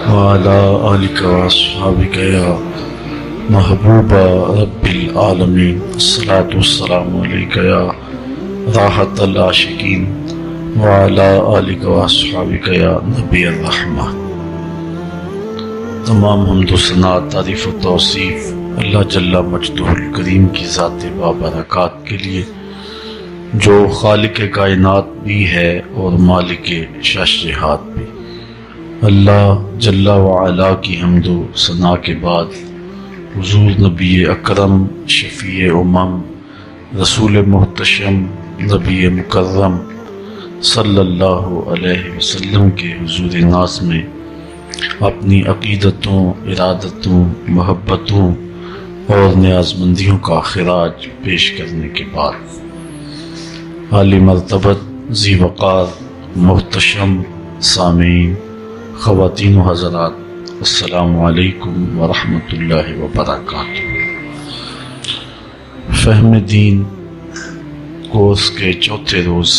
وعلى آلك وأصحابك يا محبوب رب العالمين. الصلاة والسلام عليك يا راحة العاشقين وعلى آلك وأصحابك يا نبی الرحمة. تمام حمد و ثنا، تعریف و توصیف اللہ جل مجدہ الکریم کی ذات بابرکات کے لیے، جو خالق کائنات بھی ہے اور مالک شاشہات بھی. اللہ جل وعلا کی حمد و ثنا کے بعد حضور نبی اکرم، شفیع امم، رسول محتشم، نبی مکرم صلی اللہ علیہ وسلم کے حضور ناز میں اپنی عقیدتوں، ارادتوں، محبتوں اور نیازمندیوں کا خراج پیش کرنے کے بعد عالی مرتبت، ذی وقار، محتشم سامعین، خواتین و حضرات، السلام علیکم ورحمۃ اللہ وبرکاتہ. فہم دین کورس کے چوتھے روز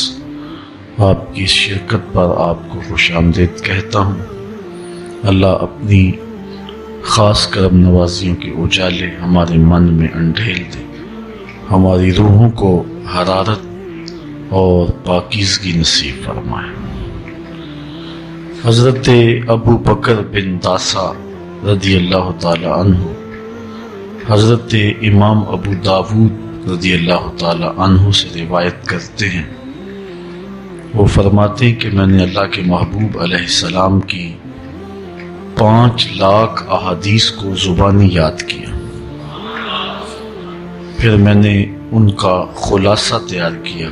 آپ کی شرکت پر آپ کو خوش آمدید کہتا ہوں. اللہ اپنی خاص کرم نوازیوں کے اجالے ہمارے من میں انڈھیل دے، ہماری روحوں کو حرارت اور پاکیزگی نصیب فرمائے. حضرت ابو بکر بن داسا رضی اللہ تعالی عنہ حضرت امام ابو داود رضی اللہ تعالی عنہ سے روایت کرتے ہیں. وہ فرماتے ہیں کہ میں نے اللہ کے محبوب علیہ السلام کی 5 لاکھ احادیث کو زبانی یاد کیا، پھر میں نے ان کا خلاصہ تیار کیا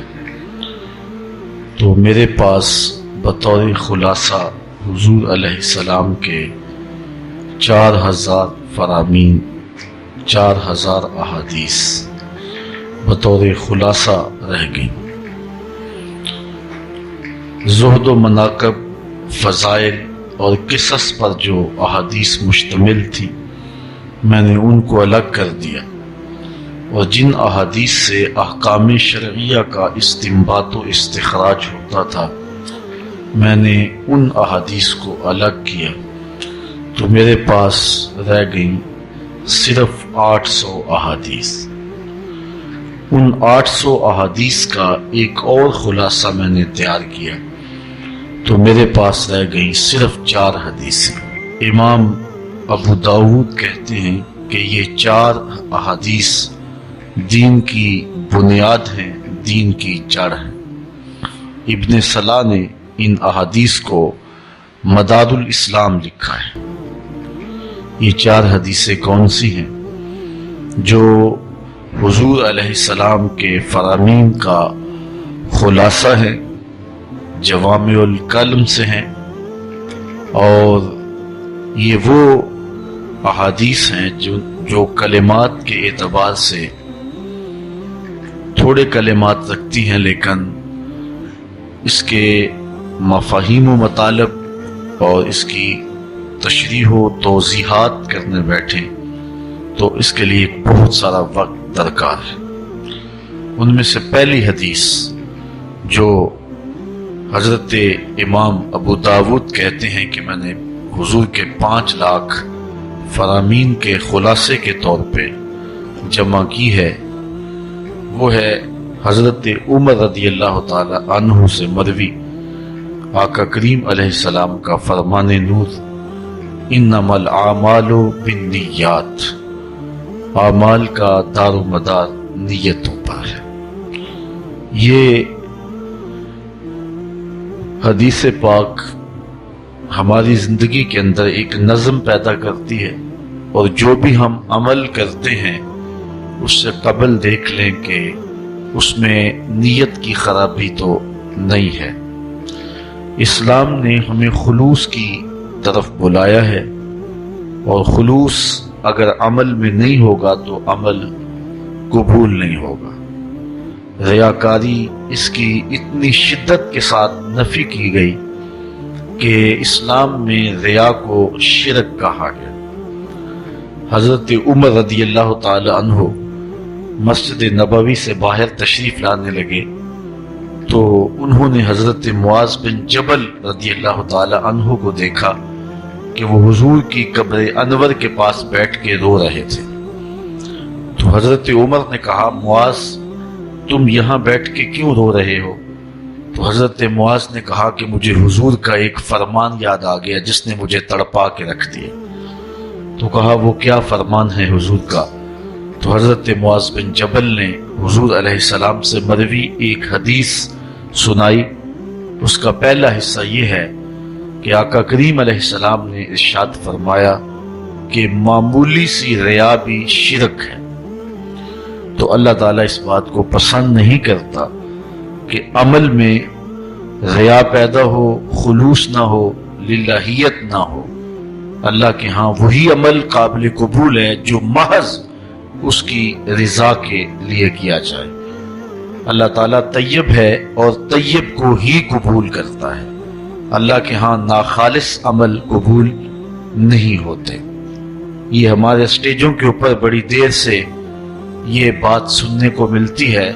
تو میرے پاس بطور خلاصہ حضور علیہ السلام کے 4000 فرامین، 4000 احادیث بطور خلاصہ رہ گئیں. زہد و مناقب، فضائل اور قصص پر جو احادیث مشتمل تھی، میں نے ان کو الگ کر دیا، اور جن احادیث سے احکام شرعیہ کا استنباط و استخراج ہوتا تھا، میں نے ان احادیث کو الگ کیا تو میرے پاس رہ گئیں صرف 800 احادیث. ان 800 احادیث کا ایک اور خلاصہ میں نے تیار کیا تو میرے پاس رہ گئیں صرف 4 حدیثیں. امام ابو داود کہتے ہیں کہ یہ 4 احادیث دین کی بنیاد ہیں، دین کی جڑ ہیں. ابن صلاح نے ان احادیث کو مداد الاسلام لکھا ہے. یہ 4 حدیثیں کون سی ہیں؟ جو حضور علیہ السلام کے فرامین کا خلاصہ ہے، جوامع الکلم سے ہیں، اور یہ وہ احادیث ہیں جو کلمات کے اعتبار سے تھوڑے کلمات رکھتی ہیں، لیکن اس کے مفاہیم و مطالب اور اس کی تشریح و توضیحات کرنے بیٹھے تو اس کے لیے بہت سارا وقت درکار ہے. ان میں سے پہلی حدیث جو حضرت امام ابو داود کہتے ہیں کہ میں نے حضور کے 5 لاکھ فرامین کے خلاصے کے طور پہ جمع کی ہے، وہ ہے حضرت عمر رضی اللہ تعالی عنہ سے مروی آقا کریم علیہ السلام کا فرمان نور، انما الاعمال بالنیات، اعمال کا دار و مدار نیتوں پر ہے. یہ حدیث پاک ہماری زندگی کے اندر ایک نظم پیدا کرتی ہے، اور جو بھی ہم عمل کرتے ہیں اس سے قبل دیکھ لیں کہ اس میں نیت کی خرابی تو نہیں ہے. اسلام نے ہمیں خلوص کی طرف بلایا ہے، اور خلوص اگر عمل میں نہیں ہوگا تو عمل قبول نہیں ہوگا. ریاکاری اس کی اتنی شدت کے ساتھ نفی کی گئی کہ اسلام میں ریا کو شرک کہا گیا. حضرت عمر رضی اللہ تعالی عنہ مسجد نبوی سے باہر تشریف لانے لگے تو انہوں نے حضرت معاذ بن جبل رضی اللہ تعالی عنہ کو دیکھا کہ وہ حضور کی قبر انور کے پاس بیٹھ کے رو رہے تھے۔ تو حضرت عمر نے کہا معاذ تم یہاں بیٹھ کے کیوں رو رہے ہو؟ تو حضرت معاذ نے کہا کہ مجھے حضور کا ایک فرمان یاد آ گیا جس نے مجھے تڑپا کے رکھ دیا۔ تو کہا وہ کیا فرمان ہے حضور کا؟ تو حضرت معاذ بن جبل نے حضور علیہ السلام سے مروی ایک حدیث سنائی۔ اس کا پہلا حصہ یہ ہے کہ آقا کریم علیہ السلام نے ارشاد فرمایا کہ معمولی سی ریا بھی شرک ہے۔ تو اللہ تعالیٰ اس بات کو پسند نہیں کرتا کہ عمل میں ریا پیدا ہو، خلوص نہ ہو، للہیت نہ ہو۔ اللہ کے ہاں وہی عمل قابل قبول ہے جو محض اس کی رضا کے لیے کیا جائے۔ اللہ تعالیٰ طیب ہے اور طیب کو ہی قبول کرتا ہے۔ اللہ کے ہاں ناخالص عمل قبول نہیں ہوتے۔ یہ ہمارے اسٹیجوں کے اوپر بڑی دیر سے یہ بات سننے کو ملتی ہے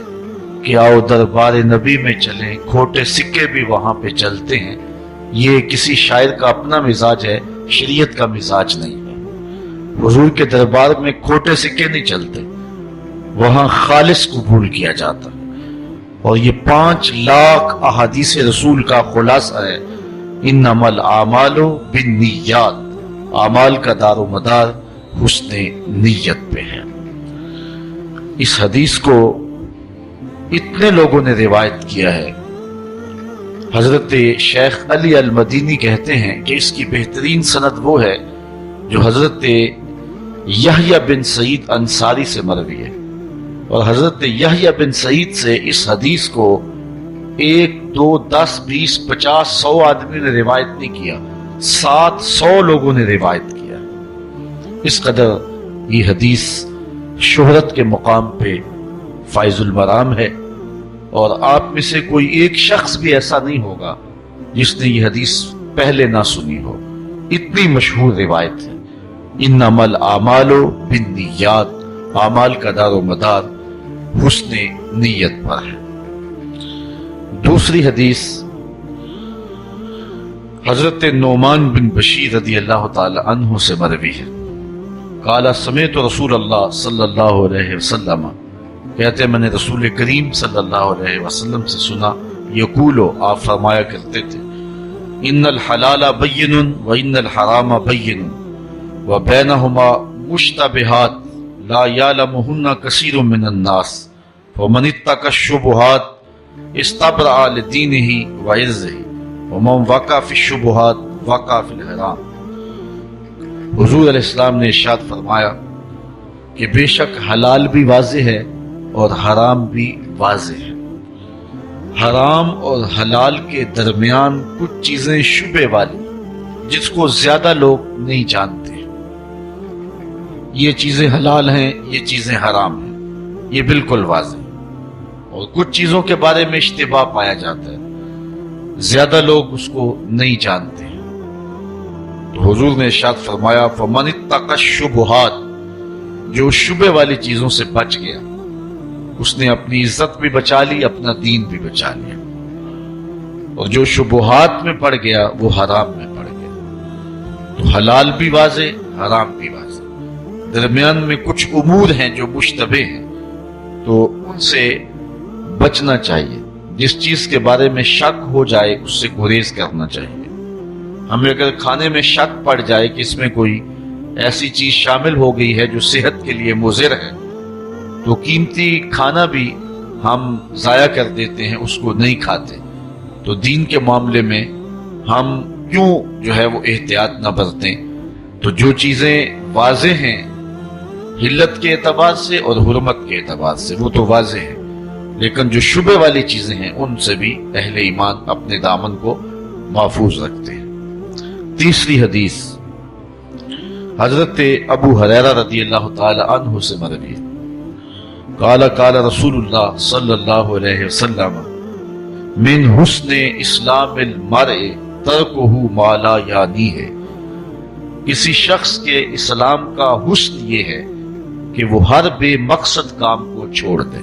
کہ آؤ دربار نبی میں چلیں، کھوٹے سکے بھی وہاں پہ چلتے ہیں۔ یہ کسی شاعر کا اپنا مزاج ہے، شریعت کا مزاج نہیں ہے۔ حضور کے دربار میں کھوٹے سکے نہیں چلتے، وہاں خالص قبول کیا جاتا ہے۔ اور یہ 5 لاکھ احادیث رسول کا خلاصہ ہے، انما الاعمال بالنیات، اعمال کا دار و مدار حسن نیت پہ ہے۔ اس حدیث کو اتنے لوگوں نے روایت کیا ہے۔ حضرت شیخ علی المدینی کہتے ہیں کہ اس کی بہترین سند وہ ہے جو حضرت یحییٰ بن سعید انصاری سے مروی ہے، اور حضرت یحییٰ بن سعید سے اس حدیث کو 1 2 10 20 50 100 آدمی نے روایت نہیں کیا، 700 لوگوں نے روایت کیا۔ اس قدر یہ حدیث شہرت کے مقام پہ فائز المرام ہے، اور آپ میں سے کوئی ایک شخص بھی ایسا نہیں ہوگا جس نے یہ حدیث پہلے نہ سنی ہو، اتنی مشہور روایت ہے۔ انما الاعمال بالنیات، اعمال کا دار و مدار حسن نیت پر ہے۔ دوسری حدیث حضرت نعمان بن بشیر رضی اللہ تعالی عنہ سے مروی ہے۔ قال سمعت رسول اللہ صلی اللہ علیہ وسلم، کہتے ہیں میں نے رسول کریم صلی اللہ علیہ وسلم سے سنا، یقولو آپ فرمایا کرتے تھے، ان الحلال بین و ان الحرام بین و بینہما مشتبہات لا یعلمہن کثیر من الناس فمن اتقى الشبہات استبرأ لدینہ وعرضہ ومن وقع فی الشبہات وقع فی الحرام۔ حضور علیہ السلام نے ارشاد فرمایا کہ بے شک حلال بھی واضح ہے اور حرام بھی واضح ہے۔ حرام اور حلال کے درمیان کچھ چیزیں شبہ والی جس کو زیادہ لوگ نہیں جانتے، یہ چیزیں حلال ہیں، یہ چیزیں حرام ہیں، یہ بالکل واضح ہے۔ اور کچھ چیزوں کے بارے میں اشتباہ پایا جاتا ہے، زیادہ لوگ اس کو نہیں جانتے۔ تو حضور نے ارشاد فرمایا فمن اتقى الشبہات، جو شبہ والی چیزوں سے بچ گیا اس نے اپنی عزت بھی بچا لی، اپنا دین بھی بچا لیا، اور جو شبہات میں پڑ گیا وہ حرام میں پڑ گیا۔ تو حلال بھی واضح، حرام بھی واضح، درمیان میں کچھ امور ہیں جو مشتبہ ہیں، تو ان سے بچنا چاہیے۔ جس چیز کے بارے میں شک ہو جائے اس سے گریز کرنا چاہیے۔ ہمیں اگر کھانے میں شک پڑ جائے کہ اس میں کوئی ایسی چیز شامل ہو گئی ہے جو صحت کے لیے مضر ہے، تو قیمتی کھانا بھی ہم ضائع کر دیتے ہیں، اس کو نہیں کھاتے۔ تو دین کے معاملے میں ہم کیوں جو ہے وہ احتیاط نہ برتیں؟ تو جو چیزیں واضح ہیں حلت کے اعتبار سے اور حرمت کے اعتبار سے وہ تو واضح ہیں، لیکن جو شبہ والی چیزیں ہیں ان سے بھی اہل ایمان اپنے دامن کو محفوظ رکھتے ہیں۔ تیسری حدیث حضرت ابو ہریرہ رضی اللہ تعالی عنہ سے مروی ہے۔ قال قال رسول اللہ صلی اللہ علیہ وسلم من حسن اسلام المرء ترکہ ما لا یعنیہ، کسی شخص کے اسلام کا حسن یہ ہے کہ وہ ہر بے مقصد کام کو چھوڑ دے۔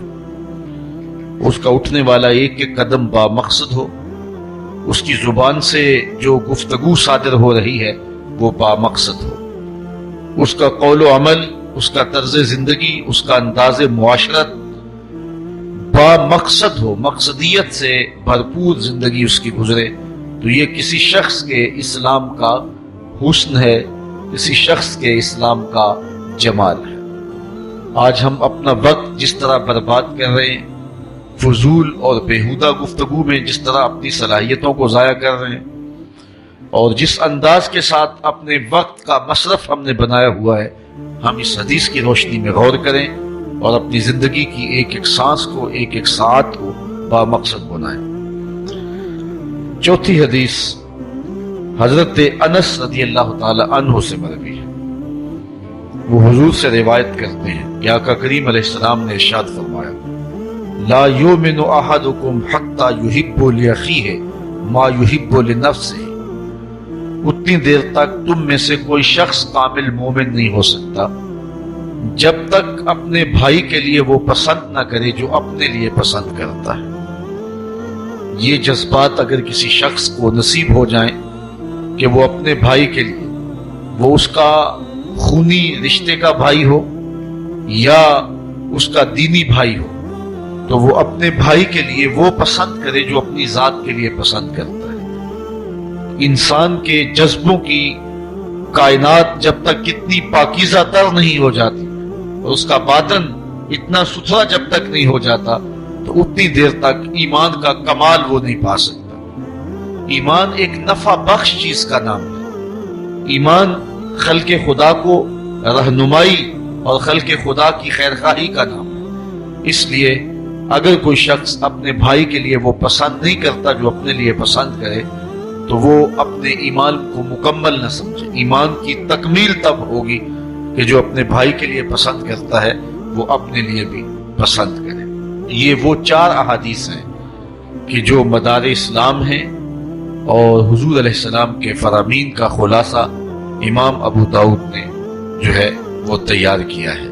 اس کا اٹھنے والا ایک ایک قدم با مقصد ہو، اس کی زبان سے جو گفتگو صادر ہو رہی ہے وہ بامقصد ہو، اس کا قول و عمل، اس کا طرز زندگی، اس کا انداز معاشرت بامقصد ہو، مقصدیت سے بھرپور زندگی اس کی گزرے، تو یہ کسی شخص کے اسلام کا حسن ہے، کسی شخص کے اسلام کا جمال ہے۔ آج ہم اپنا وقت جس طرح برباد کر رہے ہیں، فضول اور بیہودہ گفتگو میں جس طرح اپنی صلاحیتوں کو ضائع کر رہے ہیں، اور جس انداز کے ساتھ اپنے وقت کا مصرف ہم نے بنایا ہوا ہے، ہم اس حدیث کی روشنی میں غور کریں اور اپنی زندگی کی ایک ایک سانس کو، ایک ایک ساعت کو بامقصد بنائیں۔ چوتھی حدیث حضرت انس رضی اللہ تعالی عنہ سے مروی ہے۔ وہ حضور سے روایت کرتے ہیں کہ آقا کریم علیہ السلام نے ارشاد فرمایا، لا یؤمن احدکم حتی یحب لاخیہ ما یحب لنفسہ۔ اتنی دیر تک تم میں سے کوئی شخص کامل مومن نہیں ہو سکتا جب تک اپنے بھائی کے لیے وہ پسند نہ کرے جو اپنے لیے پسند کرتا ہے۔ یہ جذبات اگر کسی شخص کو نصیب ہو جائیں کہ وہ اپنے بھائی کے لیے، وہ اس کا خونی رشتے کا بھائی ہو یا اس کا دینی بھائی ہو، تو وہ اپنے بھائی کے لیے وہ پسند کرے جو اپنی ذات کے لیے پسند کرتا ہے۔ انسان کے جذبوں کی کائنات جب تک کتنی پاکیزہ تر نہیں ہو جاتی اور اس کا باطن اتنا ستھرا جب تک نہیں ہو جاتا، تو اتنی دیر تک ایمان کا کمال وہ نہیں پا سکتا۔ ایمان ایک نفع بخش چیز کا نام ہے۔ ایمان خلق خدا کو رہنمائی اور خلق خدا کی خیرخواہی کا نام ہے۔ اس لیے اگر کوئی شخص اپنے بھائی کے لیے وہ پسند نہیں کرتا جو اپنے لیے پسند کرے، تو وہ اپنے ایمان کو مکمل نہ سمجھے۔ ایمان کی تکمیل تب ہوگی کہ جو اپنے بھائی کے لیے پسند کرتا ہے وہ اپنے لیے بھی پسند کرے۔ یہ وہ 4 احادیث ہیں کہ جو مدار اسلام ہیں اور حضور علیہ السلام کے فرامین کا خلاصہ امام ابو داؤد نے جو ہے وہ تیار کیا ہے۔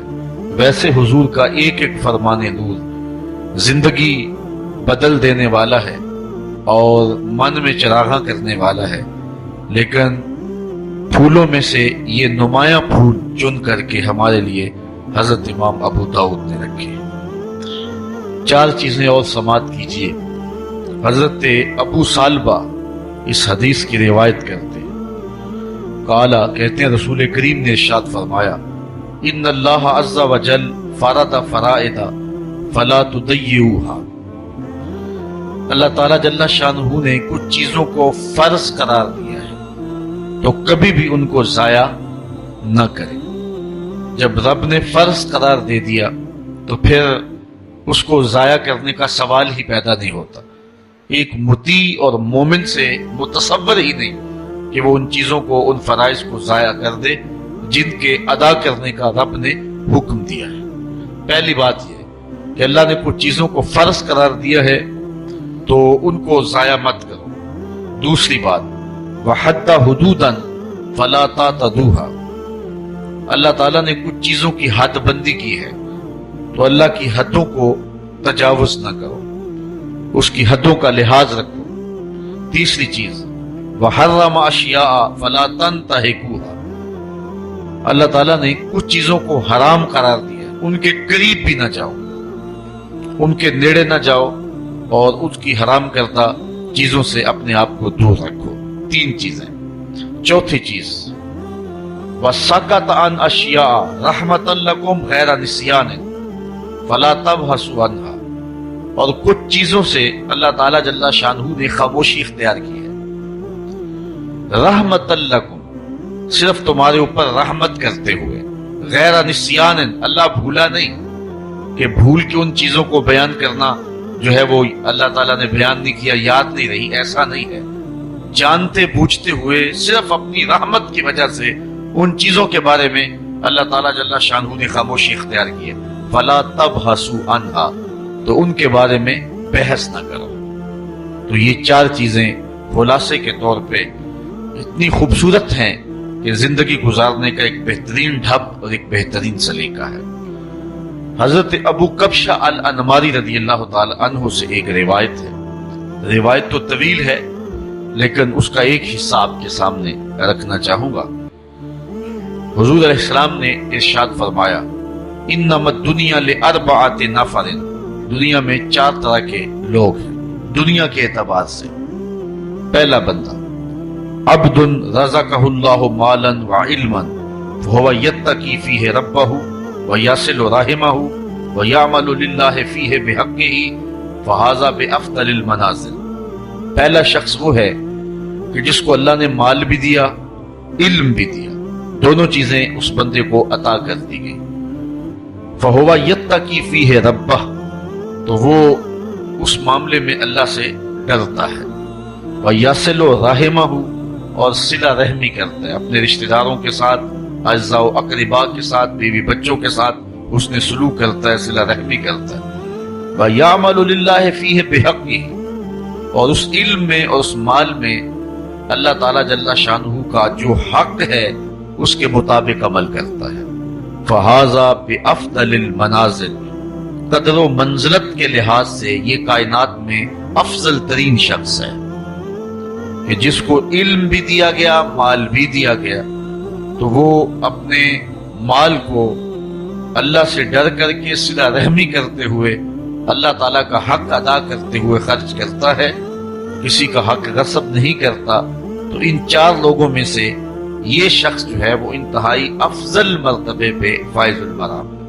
ویسے حضور کا ایک ایک فرمان نور زندگی بدل دینے والا ہے اور من میں چراغاں کرنے والا ہے، لیکن پھولوں میں سے یہ نمایاں پھول چن کر کے ہمارے لیے حضرت امام ابو داؤد نے رکھے۔ 4 چیزیں اور سماعت کیجیے۔ حضرت ابو سالبہ اس حدیث کی روایت کرتے ہیں، قالا کہتے ہیں رسول کریم نے ارشاد فرمایا، ان اللہ عز وجل فرض فرائض فلا تضيعوها۔ اللہ تعالیٰ جل شانہ نے کچھ چیزوں کو فرض قرار دیا ہے تو کبھی بھی ان کو ضائع نہ کرے۔ جب رب نے فرض قرار دے دیا تو پھر اس کو ضائع کرنے کا سوال ہی پیدا نہیں ہوتا۔ ایک مطیع اور مومن سے متصور ہی نہیں کہ وہ ان چیزوں کو، ان فرائض کو ضائع کر دے جن کے ادا کرنے کا رب نے حکم دیا ہے۔ پہلی بات یہ ہے کہ اللہ نے کچھ چیزوں کو فرض قرار دیا ہے تو ان کو ضائع مت کرو۔ دوسری بات، وَحَدَّ حُدُودًا فَلَا تَعْتَدُوهَا۔ اللہ تعالیٰ نے کچھ چیزوں کی حد بندی کی ہے تو اللہ کی حدوں کو تجاوز نہ کرو، اس کی حدوں کا لحاظ رکھو۔ تیسری چیز، وَحَرَّمَ أَشْيَاءَ فَلَا تَنْتَهِكُوهَا۔ اللہ تعالیٰ نے کچھ چیزوں کو حرام قرار دیا، ان کے قریب بھی نہ جاؤ، ان کے نیڑے نہ جاؤ اور اس کی حرام کردہ چیزوں سے اپنے آپ کو دور رکھو۔ 3 چیزیں۔ چوتھی چیز، وَسَكَتَ عَنْ أَشْيَاءَ رَحْمَةً لَكُمْ غَيْرَ نِسْيَانٍ فَلَا تَبْحَثُوا عَنْهَا۔ اور کچھ چیزوں سے اللہ تعالیٰ جل شانہ نے خاموشی اختیار کی ہے۔ رحمۃ لکم، صرف تمہارے اوپر رحمت کرتے ہوئے، غیر نسیان، اللہ بھولا نہیں کہ بھول کے ان چیزوں کو بیان کرنا جو ہے وہ اللہ تعالیٰ نے بیان نہیں کیا، یاد نہیں رہی، ایسا نہیں ہے۔ جانتے بوجھتے ہوئے صرف اپنی رحمت کی وجہ سے ان چیزوں کے بارے میں اللہ تعالیٰ جل شانہ نے خاموشی اختیار کی ہے۔ فلا تبحثوا عنها، تو ان کے بارے میں بحث نہ کرو۔ تو یہ 4 چیزیں خلاصے کے طور پہ اتنی خوبصورت ہیں کہ زندگی گزارنے کا ایک بہترین ڈھب اور ایک بہترین سلیقہ ہے۔ حضرت ابو کبشہ الانماری رضی اللہ تعالی عنہ سے ایک روایت ہے، روایت تو طویل ہے لیکن اس کا ایک حصہ آپ کے سامنے رکھنا چاہوں گا۔ حضور علیہ السلام نے ارشاد فرمایا انما الدنیا لاربعۃ نفر، دنیا میں 4 طرح کے لوگ ہیں دنیا کے اعتبار سے۔ پہلا بندہ عبد رزقہ اللہ مالا وعلما فهو یتقی فیہ ربہ ویصل رحمہ ویعمل للہ فیہ بحقہ فہذا بافضل المنازل۔ پہلا شخص وہ ہے کہ جس کو اللہ نے مال بھی دیا، علم بھی دیا، دونوں چیزیں اس بندے کو عطا کر دی گئی۔ فہو یتقی فیہ ربہ، تو وہ اس معاملے میں اللہ سے ڈرتا ہے، ویصل رحمہ، اور صلہ رحمی کرتا ہے، اپنے رشتہ داروں کے ساتھ، اعزاء و اقرباء کے ساتھ، بیوی بچوں کے ساتھ اس نے سلوک کرتا ہے، صلہ رحمی کرتا ہے۔ وَيَعْمَلُ لِلَّهِ فِيهِ بِحَقِّهِ، اور اس علم میں اور اس مال میں اللہ تعالیٰ جل شانہ کا جو حق ہے اس کے مطابق عمل کرتا ہے۔ فَهَذَا بِأَفْضَلِ الْمَنَازِلِ، قدر و منزلت کے لحاظ سے یہ کائنات میں افضل ترین شخص ہے کہ جس کو علم بھی دیا گیا، مال بھی دیا گیا، تو وہ اپنے مال کو اللہ سے ڈر کر کے صلہ رحمی کرتے ہوئے، اللہ تعالیٰ کا حق ادا کرتے ہوئے خرچ کرتا ہے، کسی کا حق غصب نہیں کرتا۔ تو ان 4 لوگوں میں سے یہ شخص جو ہے وہ انتہائی افضل مرتبے پہ فائز المرام ہے۔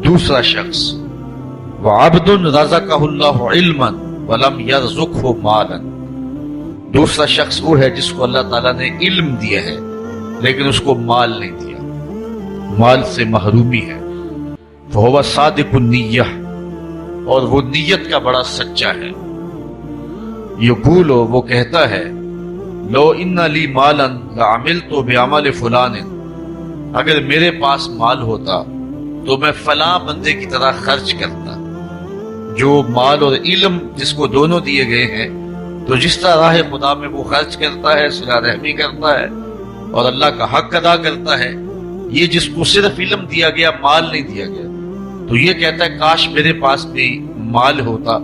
دوسرا شخص وَعَبْدٌ رَزَقَهُ اللَّهُ عِلْمًا وَلَمْ يَرْزُقْهُ مَالًا، دوسرا شخص وہ ہے جس کو اللہ تعالیٰ نے علم دیا ہے لیکن اس کو مال نہیں دیا، مال سے محرومی ہے۔ فَهُوَ صَادِقُ النِّيَّةِ، اور وہ نیت کا بڑا سچا ہے۔ یقول، وہ کہتا ہے لو ان لی مالا لعملت بعمل فلان، اگر میرے پاس مال ہوتا تو میں فلاں بندے کی طرح خرچ کرتا۔ جو مال اور علم جس کو دونوں دیے گئے ہیں، تو جس طرح راہ خدا میں وہ خرچ کرتا ہے، صلہ رحمی کرتا ہے اور اللہ کا حق ادا کرتا ہے۔ یہ جس کو صرف علم دیا گیا، مال نہیں دیا گیا، تو یہ کہتا ہے کاش میرے پاس بھی مال ہوتا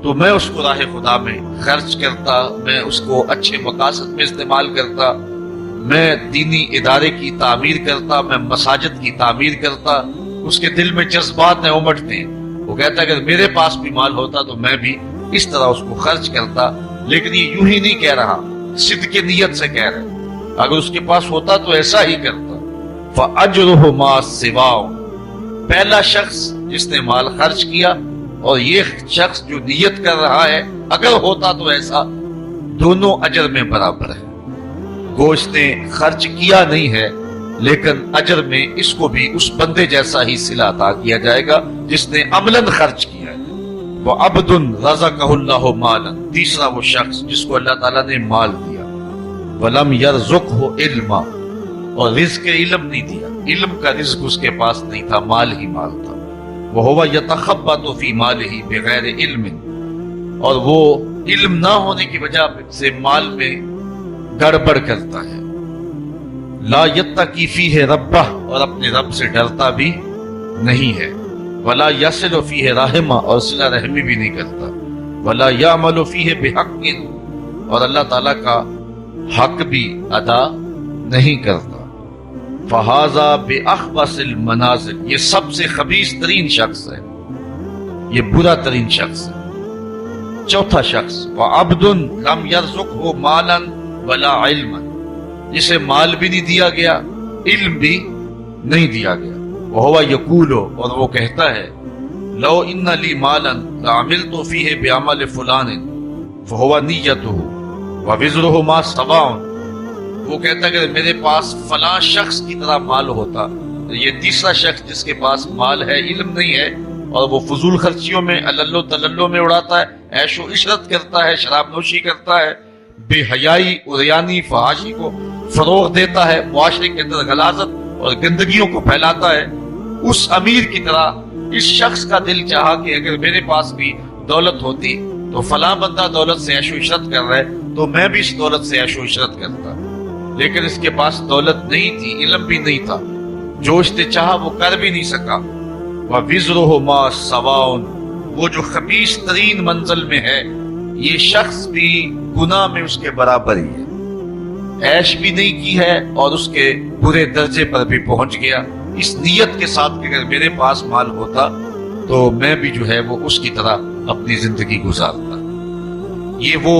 تو میں اس کو راہ خدا میں خرچ کرتا، میں اس کو اچھے مقاصد میں استعمال کرتا، میں دینی ادارے کی تعمیر کرتا، میں مساجد کی تعمیر کرتا۔ اس کے دل میں جذبات ہیں، امٹتے ہیں۔ وہ کہتا ہے اگر میرے پاس بھی مال ہوتا تو میں بھی اس طرح اس کو خرچ کرتا، لیکن یہ یوں ہی نہیں کہہ رہا، صدق نیت سے کہہ رہا ہے، اگر اس کے پاس ہوتا تو ایسا ہی کرتا۔ فَأَجْرُهُ مَا سِوَاهُ، پہلا شخص جس نے مال خرچ کیا اور یہ شخص جو نیت کر رہا ہے اگر ہوتا تو ایسا، دونوں اجر میں برابر ہے۔ گو اس نے خرچ کیا نہیں ہے لیکن اجر میں اس کو بھی اس بندے جیسا ہی صلہ عطا کیا جائے گا جس نے عملاً خرچ کیا ہے۔ وَعَبْدٌ رَزَقَهُ اللَّهُ مَالًا، تیسرا وہ شخص جس کو اللہ تعالیٰ نے مال دیا، وَلَمْ يَرْزُقْهُ عِلْمًا، اور رزق علم نہیں دیا، علم کا رزق اس کے پاس نہیں تھا، مال ہی مال تھا۔ وَهُوَ يَتَخَبَّطُ فِي مَالِهِ بِغَيْرِ عِلْمٍ، اور وہ علم نہ ہونے کی وجہ سے مال میں گڑبڑ کرتا ہے۔ لا یتقی فیہ ربہ، اور اپنے رب سے ڈرتا بھی نہیں ہے۔ ولا یصل فیہ رحمہ، اور صلہ رحمی بھی نہیں کرتا۔ ولا یعمل فیہ بحق، اور اللہ تعالیٰ کا حق بھی ادا نہیں کرتا۔ فہذا باخبث المنازل، یہ سب سے خبیث ترین شخص ہے، یہ برا ترین شخص ہے۔ چوتھا شخص وعبد لم یرزقہ مالا ولا علما، جسے مال بھی نہیں دیا گیا، علم بھی نہیں دیا گیا۔ وہو یقول، اور وہ کہتا ہے لو ان لی مالا لعملت فیہ بعمل فلان فہو نیتہ ووزرہ ما سواء، وہ کہتا ہے کہ میرے پاس فلاں شخص کی طرح مال ہوتا۔ یہ تیسرا شخص جس کے پاس مال ہے، علم نہیں ہے، اور وہ فضول خرچیوں میں اللو تللو میں اڑاتا ہے، عیش و عشرت کرتا ہے، شراب نوشی کرتا ہے، بے حیائی، عریانی، فحاشی کو فروغ دیتا ہے، معاشرے کے اندر غلاظت اور گندگیوں کو پھیلاتا ہے۔ اس امیر کی طرح اس شخص کا دل چاہا کہ اگر میرے پاس بھی دولت ہوتی تو فلاں بندہ دولت سے عیش و عشرت کر رہا ہے تو میں بھی اس دولت سے عیش و عشرت کرتا، لیکن اس کے پاس دولت نہیں تھی، علم بھی نہیں تھا، جو اس نے چاہا وہ کر بھی نہیں سکا۔ وَوِزْرُهُ مَا سَوَاءٌ، وہ جو خبیث ترین منزل میں ہے، یہ شخص بھی گناہ میں اس کے برابر ہی ہے۔ عیش بھی نہیں کی ہے اور اس کے برے درجے پر بھی پہنچ گیا، اس نیت کے ساتھ کہ اگر میرے پاس مال ہوتا تو میں بھی جو ہے وہ اس کی طرح اپنی زندگی گزارتا۔ یہ وہ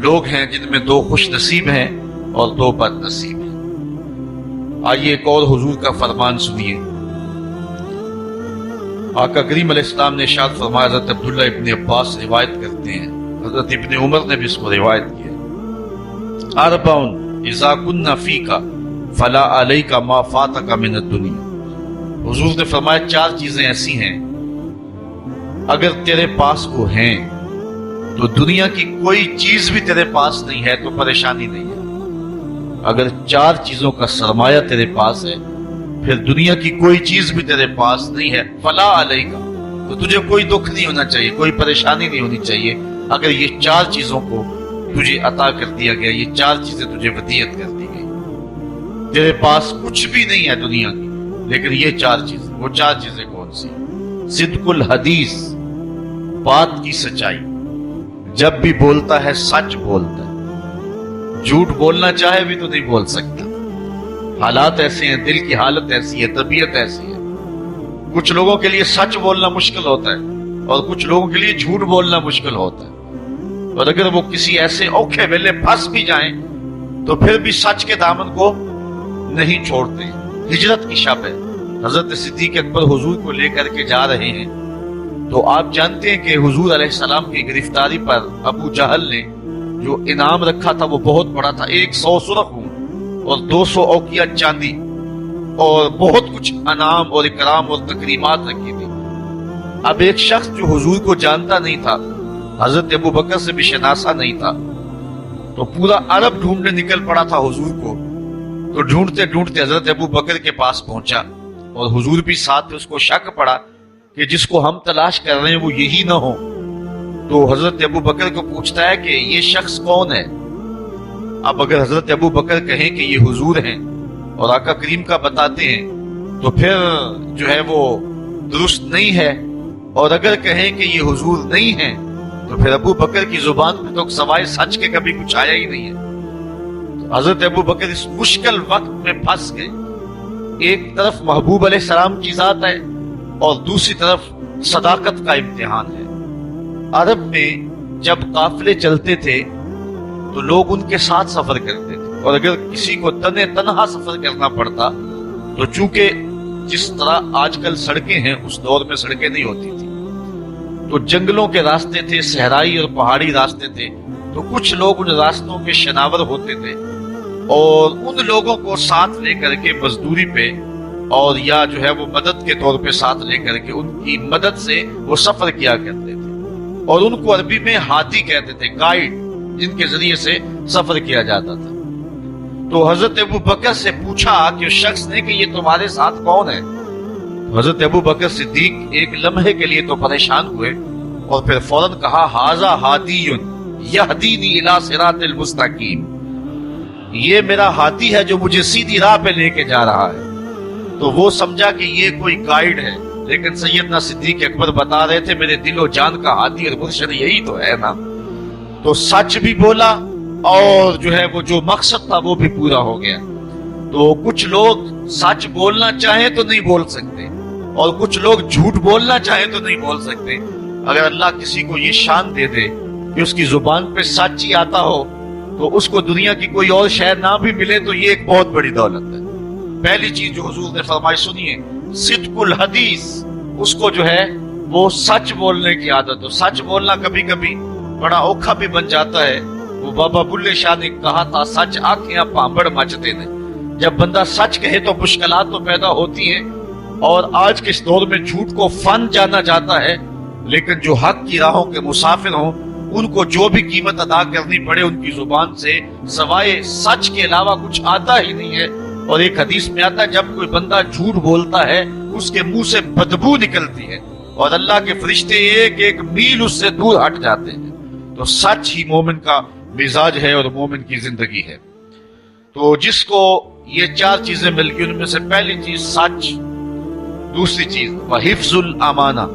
لوگ ہیں جن میں دو خوش نصیب ہیں اور دو بد نصیب ہیں۔ آئیے ایک اور حضور کا فرمان سنیے۔ آقا کریم علیہ السلام نے ارشاد فرمایا، حضرت عبداللہ ابن عباس روایت کرتے ہیں، حضرت ابن عمر نے بھی اس کو روایت کیا، اربع اذا کن فیک فلا علیک ما فاتک من الدنیا۔ حضور نے فرمایا چار چیزیں ایسی ہیں اگر تیرے پاس وہ ہیں تو دنیا کی کوئی چیز بھی تیرے پاس نہیں ہے تو پریشانی نہیں ہے۔ اگر چار چیزوں کا سرمایہ تیرے پاس ہے پھر دنیا کی کوئی چیز بھی تیرے پاس نہیں ہے، فلا علیک، تو تجھے کوئی دکھ نہیں ہونا چاہیے، کوئی پریشانی نہیں ہونی چاہیے اگر یہ چار چیزوں کو تجھے عطا کر دیا گیا، یہ چار چیزیں تجھے ودیعت کر دی گئی۔ تیرے پاس کچھ بھی نہیں ہے دنیا کی لیکن یہ چار چیزیں، وہ چار چیزیں کون سی؟ صدق الحدیث، بات کی سچائی، جب بھی بولتا ہے سچ بولتا ہے، جھوٹ بولنا چاہے بھی تو نہیں بول سکتا، حالات ایسے ہیں، دل کی حالت ایسی ہے، طبیعت ایسی ہے۔ کچھ لوگوں کے لیے سچ بولنا مشکل ہوتا ہے اور کچھ لوگوں کے لیے جھوٹ بولنا مشکل ہوتا ہے، اور اگر وہ کسی ایسے اوکھے ویلے پھنس بھی جائیں تو پھر بھی سچ کے دامن کو نہیں چھوڑتے۔ ہجرت کی شب ہے، حضرت صدیق اکبر حضور کو لے کر کے جا رہے ہیں تو آپ جانتے ہیں کہ حضور علیہ السلام کی گرفتاری پر ابو جہل نے جو انعام رکھا تھا وہ بہت بڑا تھا، 100 سرخ ہوں اور 200 اوقیہ چاندی اور بہت کچھ انعام اور اکرام اور تکریمات رکھی تھی۔ اب ایک شخص جو حضور کو جانتا نہیں تھا، حضرت ابو بکر سے بھی شناسا نہیں تھا، تو پورا عرب ڈھونڈنے نکل پڑا تھا حضور کو، تو ڈھونڈتے ڈھونڈتے حضرت ابو بکر کے پاس پہنچا اور حضور بھی ساتھ تھے، اس کو شک پڑا کہ جس کو ہم تلاش کر رہے ہیں وہ یہی نہ ہو، تو حضرت ابو بکر کو پوچھتا ہے کہ یہ شخص کون ہے؟ اب اگر حضرت ابو بکر کہیں کہ یہ حضور ہیں اور آقا کریم کا بتاتے ہیں تو پھر جو ہے وہ درست نہیں ہے، اور اگر کہیں کہ یہ حضور نہیں ہیں تو پھر ابو بکر کی زبان پہ تو سوائے سچ کے کبھی کچھ آیا ہی نہیں ہے۔ تو حضرت ابو بکر اس مشکل وقت میں پھنس گئے، ایک طرف محبوب علیہ السلام کی ذات ہے اور دوسری طرف صداقت کا امتحان ہے۔ عرب میں جب قافلے چلتے تھے تو لوگ ان کے ساتھ سفر کرتے تھے، اور اگر کسی کو تنہا سفر کرنا پڑتا تو چونکہ جس طرح آج کل سڑکیں ہیں اس دور میں سڑکیں نہیں ہوتی تھی، تو جنگلوں کے راستے تھے، صحرائی اور پہاڑی راستے تھے، تو کچھ لوگ ان راستوں کے شناور ہوتے تھے اور ان لوگوں کو ساتھ لے کر کے مزدوری پہ اور یا جو ہے وہ مدد کے طور پہ ساتھ لے کر کے ان کی مدد سے وہ سفر کیا کرتے تھے، اور ان کو عربی میں ہادی کہتے تھے، گائیڈ، جن کے ذریعے سے سفر کیا جاتا تھا۔ تو حضرت ابو بکر سے پوچھا کہ اس شخص نے کہ یہ تمہارے ساتھ کون ہے؟ حضرت ابو بکر صدیق ایک لمحے کے لیے تو پریشان ہوئے اور پھر فوراً کہا، ھذا ھادی یہدینی الی صراط المستقیم، یہ میرا ہادی ہے جو مجھے سیدھی راہ پہ لے کے جا رہا ہے۔ تو وہ سمجھا کہ یہ کوئی گائیڈ ہے، لیکن سیدنا صدیق اکبر بتا رہے تھے میرے دل و جان کا ہادی اور مرشد یہی تو ہے نا۔ تو سچ بھی بولا اور جو ہے وہ جو مقصد تھا وہ بھی پورا ہو گیا۔ تو کچھ لوگ سچ بولنا چاہیں تو نہیں بول سکتے اور کچھ لوگ جھوٹ بولنا چاہیں تو نہیں بول سکتے۔ اگر اللہ کسی کو یہ شان دے دے کہ اس کی زبان پہ سچ ہی آتا ہو تو اس کو دنیا کی کوئی اور شے نہ بھی ملے تو یہ ایک بہت بڑی دولت ہے۔ پہلی چیز جو حضور نے فرمائی سنیے، صدق الحدیث، اس کو جو ہے وہ سچ بولنے کی عادت ہو۔ سچ بولنا کبھی کبھی بڑا اوکھا بھی بن جاتا ہے۔ وہ بابا بلے شاہ نے کہا تھا، سچ آنکھیں پامبڑ مچتے نے۔ جب بندہ سچ کہے تو مشکلات تو پیدا ہوتی ہیں، اور آج کے اس دور میں جھوٹ کو فن جانا جاتا ہے، لیکن جو حق کی راہوں کے مسافر ہوں ان کو جو بھی قیمت ادا کرنی پڑے ان کی زبان سے سوائے سچ کے علاوہ کچھ آتا ہی نہیں ہے۔ اور ایک حدیث میں آتا ہے جب کوئی بندہ جھوٹ بولتا ہے اس کے منہ سے بدبو نکلتی ہے اور اللہ کے فرشتے ایک ایک میل اس سے دور ہٹ جاتے ہیں۔ تو سچ ہی مومن کا مزاج ہے اور مومن کی زندگی ہے۔ تو جس کو یہ چار چیزیں مل گئی ان میں سے پہلی چیز سچ، دوسری چیز وحفظ الامانہ،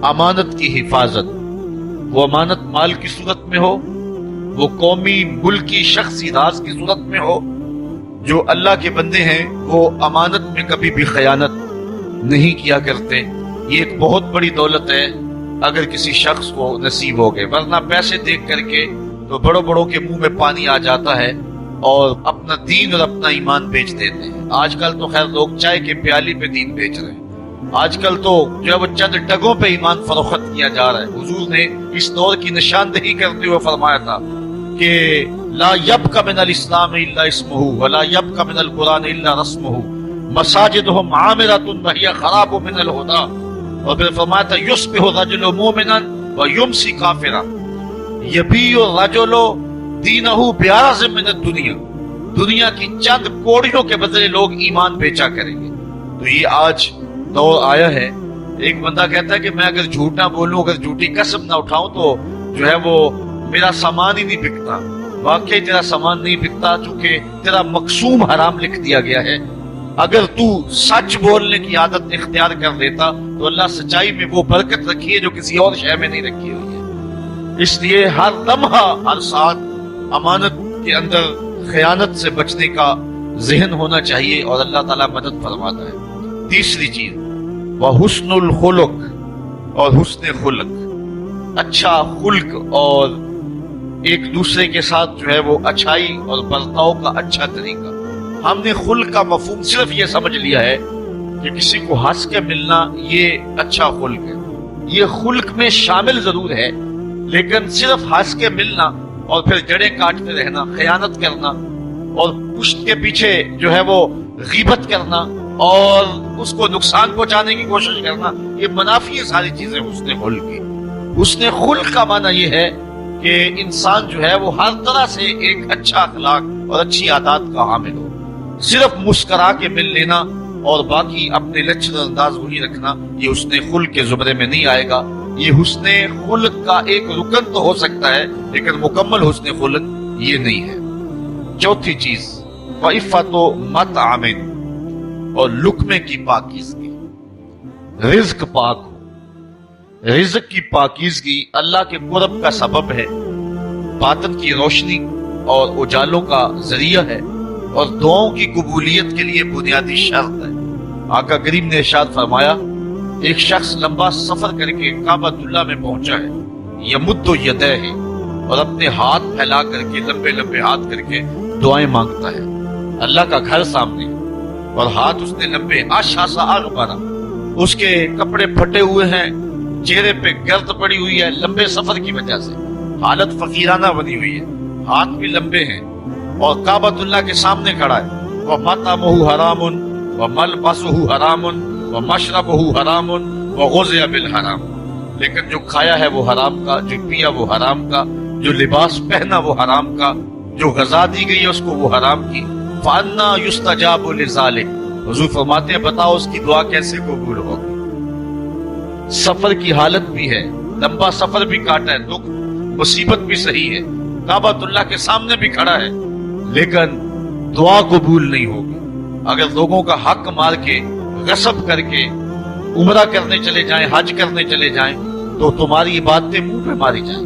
امانت کی حفاظت، وہ امانت مال کی صورت میں ہو وہ قومی ملکی شخصی راز کی صورت میں ہو. جو اللہ کے بندے ہیں وہ امانت میں کبھی بھی خیانت نہیں کیا کرتے. یہ ایک بہت بڑی دولت ہے اگر کسی شخص کو نصیب ہو گئے، ورنہ پیسے دیکھ کر کے تو بڑوں بڑوں کے منہ میں پانی آ جاتا ہے اور اپنا دین اور اپنا ایمان بیچ دیتے ہیں. آج کل تو خیر لوگ چائے کے پیالی پہ دین بیچ رہے ہیں. آج کل تو جو ہے وہ چند ڈگوں پہ ایمان فروخت کیا جا رہا ہے. حضور نے اس دور کی نشاندہی کرتے ہوئے فرمایا تھا کہ لا یبق من الاسلام الا اسمہ ولا یبق من القرآن الا رسمہ مساجدہم عامرۃ وہی خراب من الہدی. اور پھر فرمایا تھا یصبح الرجل مومنا ویمسی کافرا یبیع الرجل دینہ بعرض من الدنیا. دنیا کی چند کوڑیوں کے بدلے لوگ ایمان بیچا کریں گے. تو یہ آج دور آیا ہے. ایک بندہ کہتا ہے کہ میں اگر جھوٹ نہ بولوں، اگر جھوٹی قسم نہ اٹھاؤں تو جو ہے وہ میرا سامان ہی نہیں بکتا. واقعی تیرا سامان نہیں بکتا چونکہ تیرا مقسوم حرام لکھ دیا گیا ہے. اگر تو سچ بولنے کی عادت اختیار کر لیتا تو اللہ سچائی میں وہ برکت رکھی ہے جو کسی اور شے میں نہیں رکھی ہوئی ہے. اس لیے ہر لمحہ ہر ساتھ امانت کے اندر خیانت سے بچنے کا ذہن ہونا چاہیے اور اللہ تعالیٰ مدد فرماتا ہے. تیسری چیز وحسن الخلق اور حسن خلق، اچھا خلق اور ایک دوسرے کے ساتھ جو ہے وہ اچھائی اور برتاؤ کا اچھا طریقہ. ہم نے خلق کا مفہوم صرف یہ سمجھ لیا ہے کہ کسی کو ہنس کے ملنا یہ اچھا خلق ہے. یہ خلق میں شامل ضرور ہے لیکن صرف ہنس کے ملنا اور پھر جڑیں کاٹتے رہنا، خیانت کرنا اور پشت کے پیچھے جو ہے وہ غیبت کرنا اور اس کو نقصان پہنچانے کی کوشش کرنا، یہ منافی ہے ساری چیزیں حسن خلق کی. حسن خلق کا معنی یہ ہے کہ انسان جو ہے وہ ہر طرح سے ایک اچھا اخلاق اور اچھی عادات کا حامل ہو. صرف مسکرا کے مل لینا اور باقی اپنے لچر انداز وہی رکھنا یہ حسن خلق کے زمرے میں نہیں آئے گا. یہ حسن خلق کا ایک رکن تو ہو سکتا ہے لیکن مکمل حسن خلق یہ نہیں ہے. چوتھی چیز وعفت مطعم اور لقمے کی پاکیزگی. رزق پاک ہو. رزق کی پاکیزگی اللہ کے قرب کا سبب ہے، باطن کی روشنی اور اجالوں کا ذریعہ ہے اور دعاؤں کی قبولیت کے لیے بنیادی شرط ہے. آقا کریم نے ارشاد فرمایا ایک شخص لمبا سفر کر کے کعبۃ اللہ میں پہنچا ہے، یمد یدیہ اور اپنے ہاتھ پھیلا کر کے لمبے لمبے ہاتھ کر کے دعائیں مانگتا ہے. اللہ کا گھر سامنے اور ہاتھ اس نے لمبے آشاسا اغبرا، اس کے کپڑے پھٹے ہوئے ہیں، چہرے پہ گرد پڑی ہوئی ہے لمبے سفر کی وجہ سے، حالت فقیرانہ بنی ہوئی ہے، ہاتھ بھی لمبے ہیں اور کعبۃ اللہ کے سامنے کھڑا ہے. وَمَطْعَمُهُ حَرَامٌ وَمَلْبَسُهُ حَرَامٌ وَمَشْرَبُهُ حَرَامٌ وَغُذِيَ بِالْحَرَامِ. لیکن جو کھایا ہے وہ حرام کا، جو پیا وہ حرام کا، جو لباس پہنا وہ حرام کا، جو غذا دی گئی ہے اس کو وہ حرام کی. فَأَنَّا يُسْتَجَابُ لِذَلِكَ. حضور فرماتے ہیں بتاؤ اس کی دعا کیسے قبول ہوگی. سفر کی حالت بھی ہے، لمبا سفر بھی کاٹا ہے، دکھ مصیبت بھی صحیح ہے، کعبۃ اللہ کے سامنے بھی کھڑا ہے، لیکن دعا قبول نہیں ہوگی. اگر لوگوں کا حق مار کے غصب کر کے عمرہ کرنے چلے جائیں، حج کرنے چلے جائیں تو تمہاری عبادتیں منہ پہ ماری جائیں.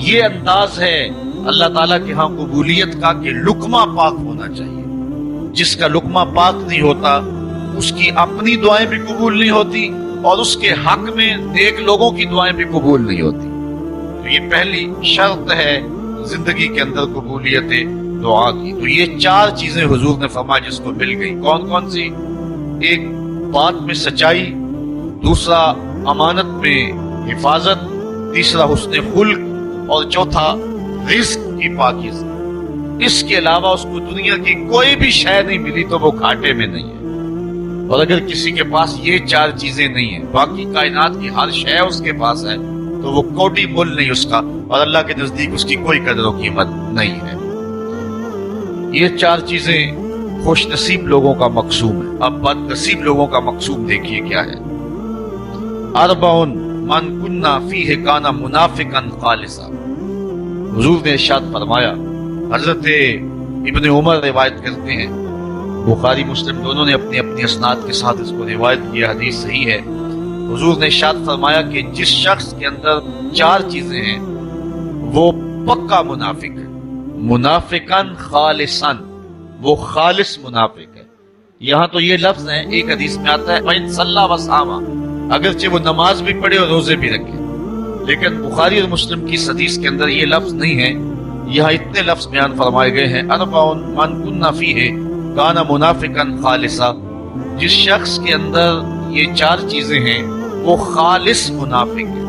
یہ انداز ہے اللہ تعالیٰ کے ہاں قبولیت کا کہ لقمہ پاک ہونا چاہیے. جس کا لقمہ پاک نہیں ہوتا اس کی اپنی دعائیں بھی قبول نہیں ہوتی اور اس کے حق میں نیک لوگوں کی دعائیں بھی قبول نہیں ہوتی. تو یہ پہلی شرط ہے زندگی کے اندر قبولیت دعا کی. تو یہ چار چیزیں حضور نے فرمایا جس کو مل گئی. کون کون سی؟ ایک بات میں سچائی، دوسرا امانت میں حفاظت، تیسرا حسن خلق اور چوتھا رزق کی پاکیزگی. اس کے علاوہ اس کو دنیا کی کوئی بھی شے نہیں ملی تو وہ گھاٹے میں نہیں ہے. اور اگر کسی کے پاس یہ چار چیزیں نہیں ہیں، باقی کائنات کی ہر شے اس کے پاس ہے تو وہ کوٹی مول نہیں اس کا اور اللہ کے نزدیک اس کی کوئی قدر و قیمت نہیں ہے. یہ چار چیزیں خوش نصیب لوگوں کا مقصوم ہے. اب بد نصیب لوگوں کا مقصوم دیکھیے کیا ہے. اربعن من کنا فیہ کانا منافقا خالصا. حضور نے ارشاد فرمایا، حضرت ابن عمر روایت کرتے ہیں، بخاری مسلم دونوں نے اپنی اپنی اسناد کے ساتھ اس کو روایت کیا، حدیث صحیح ہے. حضور نے ارشاد فرمایا کہ جس شخص کے اندر چار چیزیں ہیں وہ پکا منافق ہے. منافقن خالصن، وہ خالص منافق ہے. یہاں تو یہ لفظ ہے، ایک حدیث میں آتا ہے وَإِن صَلَّى وَصَامَ، اگرچہ وہ نماز بھی پڑھے اور روزے بھی رکھے، لیکن بخاری اور مسلم کی اس حدیث کے اندر یہ لفظ نہیں ہے. یہاں اتنے لفظ بیان فرمائے گئے ہیں، اربع من کن فیہ کان منافقا خالصا، جس شخص کے اندر یہ چار چیزیں ہیں وہ خالص منافق ہے.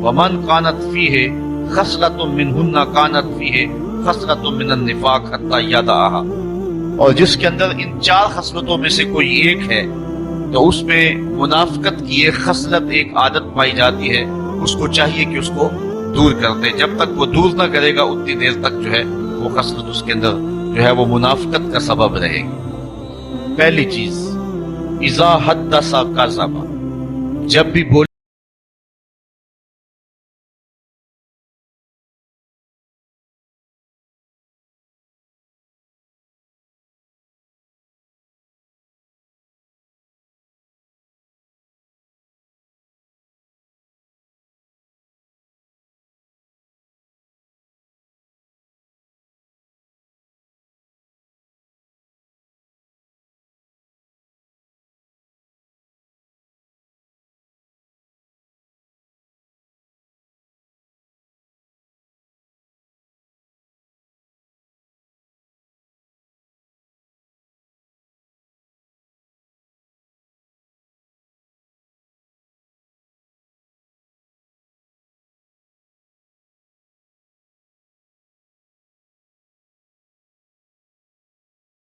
ومن کانت فیہ خصلۃ منہن کانت فیہ خصلۃ من النفاق حتی یدعها، اور جس کے اندر ان چار خصلتوں میں سے کوئی ایک ہے تو اس میں منافقت کی ایک خصلت، ایک عادت پائی جاتی ہے. اس کو چاہیے کہ اس کو دور کر دے. جب تک وہ دور نہ کرے گا اتنی دیر تک جو ہے وہ خصلت اس کے اندر جو ہے وہ منافقت کا سبب رہے گی. پہلی چیز، اذا حدث کذب، جب بھی بولے